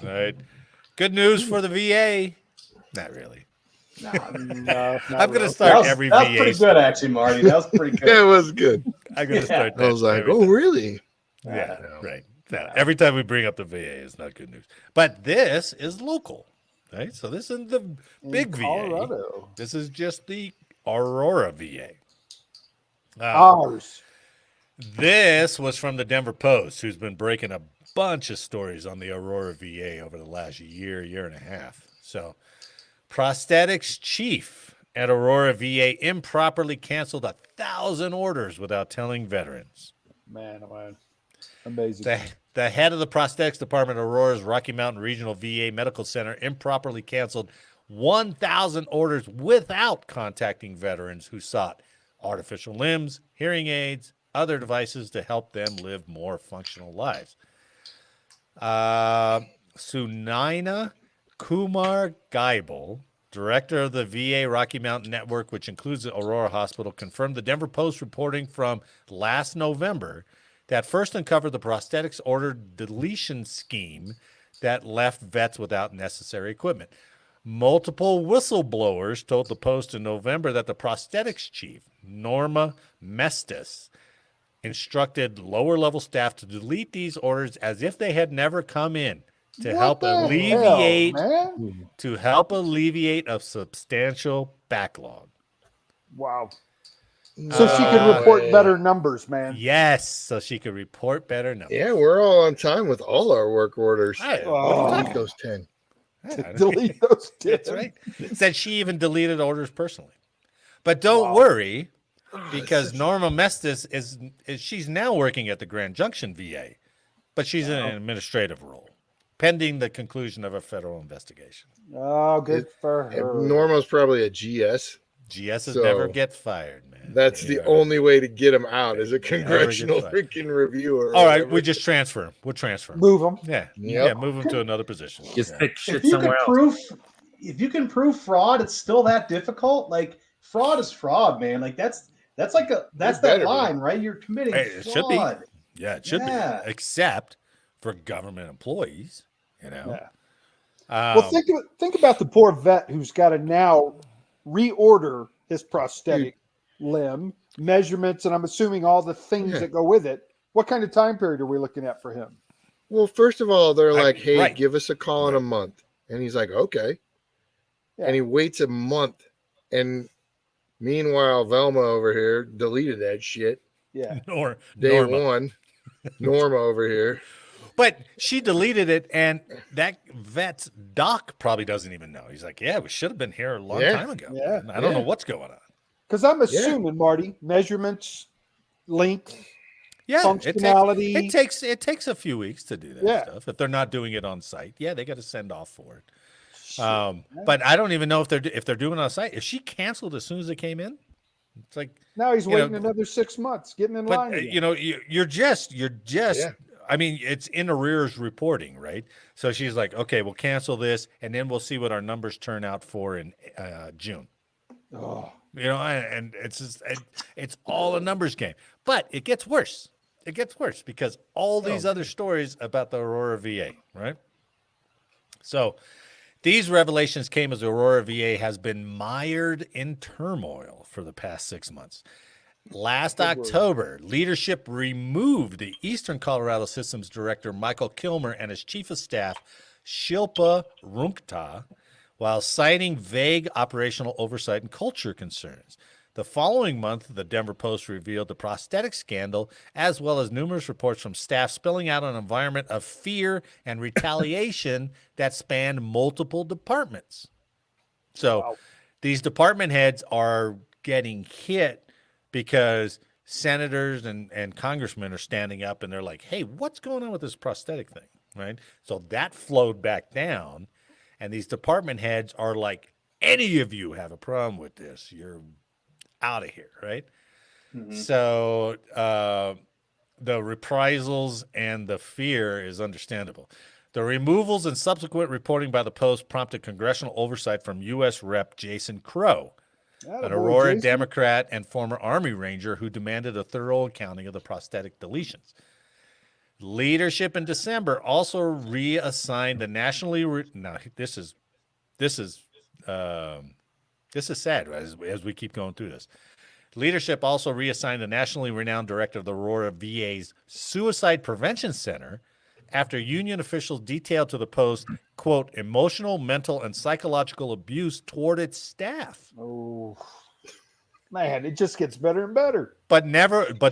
Right. Good news for the VA. Not really. No, No, I'm going to really. start every that was VA pretty story. good, actually, Marty. That was pretty good. Yeah, it was good. I'm going to start that. I was like, every oh, time. really? Yeah, No. right. No, every time we bring up the VA, it's not good news. But this is local, right? So this isn't the big VA. Colorado. This is just the Aurora VA. Ours. This was from the Denver Post, who's been breaking a bunch of stories on the Aurora VA over the last year and a half. So, prosthetics chief at Aurora VA improperly canceled 1,000 orders without telling veterans. Man, oh man. Amazing. The head of the prosthetics department at Aurora's Rocky Mountain Regional VA Medical Center improperly canceled 1,000 orders without contacting veterans who sought artificial limbs, hearing aids, other devices to help them live more functional lives. Sunaina Kumar Geibel, director of the VA Rocky Mountain Network, which includes the Aurora Hospital, confirmed the Denver Post reporting from last November that first uncovered the prosthetics order deletion scheme that left vets without necessary equipment. Multiple whistleblowers told the Post in November that the prosthetics chief, Norma Mestis, instructed lower-level staff to delete these orders as if they had never come in to help alleviate a substantial backlog. Wow. So she could report better numbers, man. Yes, so she could report better numbers. Yeah, we're all on time with all our work orders. Delete those 10. Delete those 10. That's right. Said she even deleted orders personally. But don't worry, because Norma Mestis is she's now working at the Grand Junction VA, but she's in an administrative role, pending the conclusion of a federal investigation. Oh, good for her. Norma's probably a GS. GSs never get fired, man. That's the only way to get them out is a congressional freaking reviewer. All right, we just transfer him. We'll transfer him. Move them. Yeah, move him to another position. Just pick shit If you somewhere can else. if you can prove fraud, it's still that difficult. Like fraud is fraud, man. Like that's that line, right? You're committing It fraud. should be. Yeah, it should be. Except for government employees, you know. Yeah. Well, think about the poor vet who's got to now reorder his prosthetic limb measurements, and I'm assuming all the things that go with it. What kind of time period are we looking at for him? Well, first of all, they're like, hey, give us a call in a month. And he's like, okay. Yeah. And he waits a month. And meanwhile, Velma over here deleted that shit. Yeah. Day one. Norma over here. But she deleted it, and that vet's doc probably doesn't even know. He's like, yeah, we should have been here a long time ago. Yeah. I don't know what's going on. Because I'm assuming, Marty, measurements, length, functionality. It takes a few weeks to do that stuff. If they're not doing it on site, they got to send off for it. But I don't even know if they're doing it on site. If she canceled as soon as it came in, it's like now he's waiting another 6 months, getting in line. Again. You're just. I mean, it's in arrears reporting, right? So she's like, okay, we'll cancel this, and then we'll see what our numbers turn out for in June. Oh. And it's just, it's all a numbers game. But it gets worse. It gets worse because all these other stories about the Aurora VA, right? So these revelations came as Aurora VA has been mired in turmoil for the past 6 months. Last October, leadership removed the Eastern Colorado Systems Director, Michael Kilmer, and his Chief of Staff, Shilpa Runkta, while citing vague operational oversight and culture concerns. The following month, the Denver Post revealed the prosthetic scandal, as well as numerous reports from staff spilling out an environment of fear and retaliation that spanned multiple departments. So these department heads are getting hit because senators and congressmen are standing up and they're like, hey, what's going on with this prosthetic thing, right? So that flowed back down, and these department heads are like, any of you have a problem with this, you're out of here, right? Mm-hmm. So the reprisals and the fear is understandable. The removals and subsequent reporting by the Post prompted congressional oversight from U.S. Rep. Jason Crow, an Aurora Democrat and former Army Ranger who demanded a thorough accounting of the prosthetic deletions. Leadership in December also reassigned the nationally. This is sad as we keep going through this. Leadership also reassigned the nationally renowned director of the Aurora VA's Suicide Prevention Center after union officials detailed to the Post, quote, emotional, mental, and psychological abuse toward its staff. Oh, man, it just gets better and better. But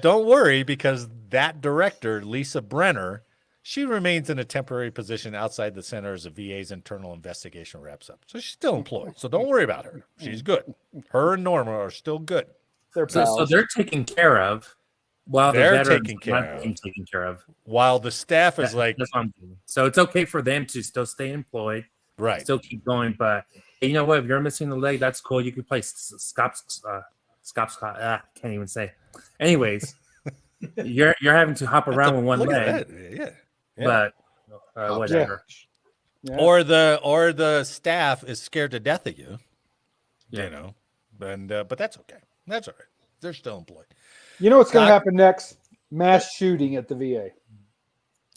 don't worry, because that director, Lisa Brenner, she remains in a temporary position outside the center as the VA's internal investigation wraps up. So she's still employed. So don't worry about her. She's good. Her and Norma are still good. So they're taken care of while they're the taken care of. While the staff is so it's okay for them to still stay employed, right? Still keep going, but hey, you know what? If you're missing the leg, that's cool. You can play can't even say. Anyways, you're having to hop around with one leg, but whatever. Yeah. Or the staff is scared to death of you, you know, and but that's okay. That's all right. They're still employed. You know what's going to happen next? Mass shooting at the VA.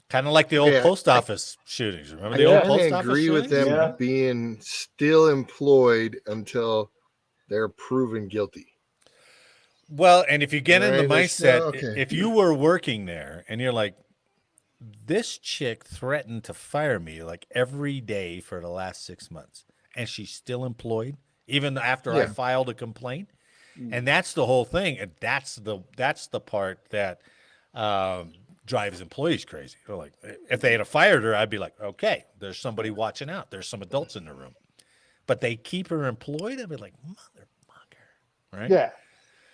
Kind of like the old post office shootings. Remember the old post office agree shootings? with them being still employed until they're proven guilty. Well, and if you get in the mindset, if you were working there and you're like, this chick threatened to fire me like every day for the last 6 months, and she's still employed, even after I filed a complaint. And that's the whole thing. And that's the part that drives employees crazy. They're like, if they had fired her, I'd be like, okay, there's somebody watching out. There's some adults in the room. But they keep her employed. I'd be like, motherfucker. Right? Yeah.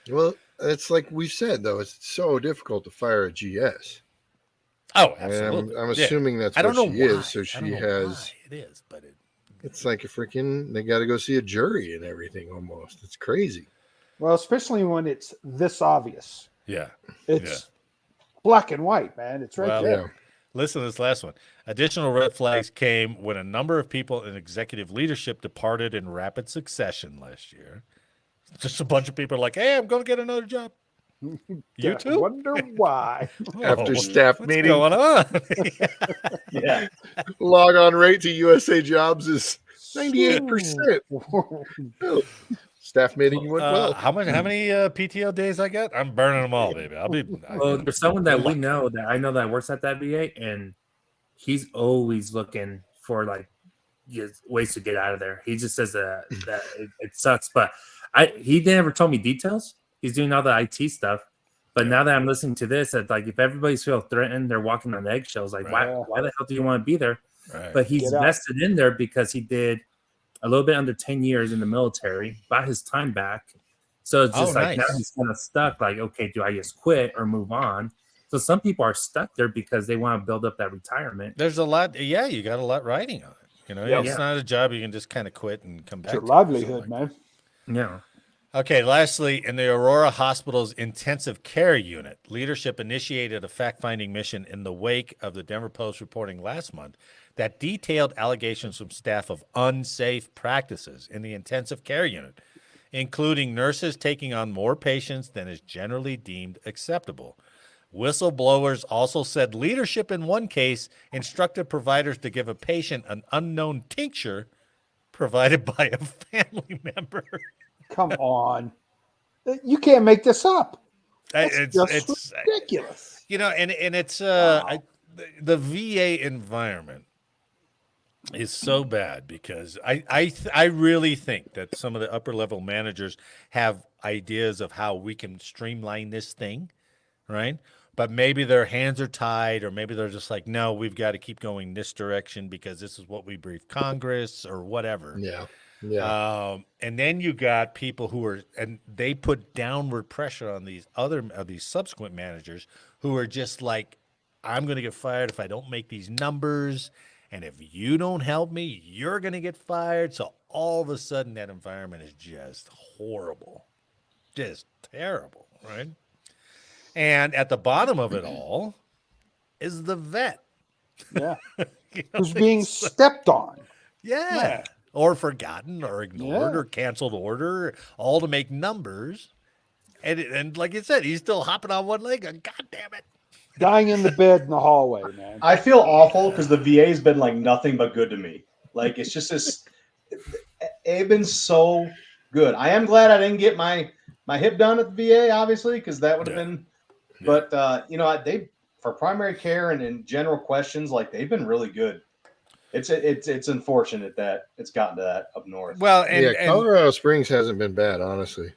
Well, it's like we said, though, it's so difficult to fire a GS. Oh, absolutely. I'm assuming that's what she is. So she has. It is, but it's like they got to go see a jury and everything almost. It's crazy. Well, especially when it's this obvious. Yeah. It's black and white, man. It's right there. Yeah. Listen to this last one. Additional red flags came when a number of people in executive leadership departed in rapid succession last year. Just a bunch of people are like, hey, I'm going to get another job. You too? Wonder why. After staff meeting. What's going on? Yeah. Log on rate to USA Jobs is 98%. Staff meeting went well. How many PTO days I got? I'm burning them all, baby. Well, there's someone that we know that works at that VA, and he's always looking for like ways to get out of there. He just says that it sucks, but he never told me details. He's doing all the IT stuff, but now that I'm listening to this, that like if everybody's feel threatened, they're walking on eggshells. Like why the hell do you want to be there? Right. But he's vested in there because he did a little bit under 10 years in the military, bought his time back. So it's just now he's kind of stuck. Like, okay, do I just quit or move on? So some people are stuck there because they want to build up that retirement. There's a lot. Yeah, you got a lot riding on it. You know, it's not a job you can just kind of quit and come back. It's your livelihood, man. Yeah. Okay, lastly, in the Aurora Hospital's intensive care unit, leadership initiated a fact-finding mission in the wake of the Denver Post reporting last month that detailed allegations from staff of unsafe practices in the intensive care unit, including nurses taking on more patients than is generally deemed acceptable. Whistleblowers also said leadership in one case instructed providers to give a patient an unknown tincture provided by a family member. Come on. You can't make this up. It's ridiculous. You know, and it's the VA environment is so bad because I really think that some of the upper level managers have ideas of how we can streamline this thing, right? But maybe their hands are tied, or maybe they're just like, no, we've got to keep going this direction because this is what we briefed Congress or whatever. Yeah. Yeah. And then you got people and they put downward pressure on these subsequent managers who are just like, I'm going to get fired if I don't make these numbers. And if you don't help me, you're going to get fired. So all of a sudden that environment is just horrible, just terrible. Right. And at the bottom of it all is the vet. Yeah. Who's being stepped on. Yeah. Or forgotten or ignored or canceled order, all to make numbers. And like you said, he's still hopping on one leg. God damn it. dying in the bed in the hallway, man. I feel awful because the VA's been like nothing but good to me. Like it's just this. They've been so good. I am glad I didn't get my hip done at the VA, obviously, because that would have been. But they for primary care and in general questions, like they've been really good. It's unfortunate that it's gotten to that up north. Well, and Colorado Springs hasn't been bad, honestly.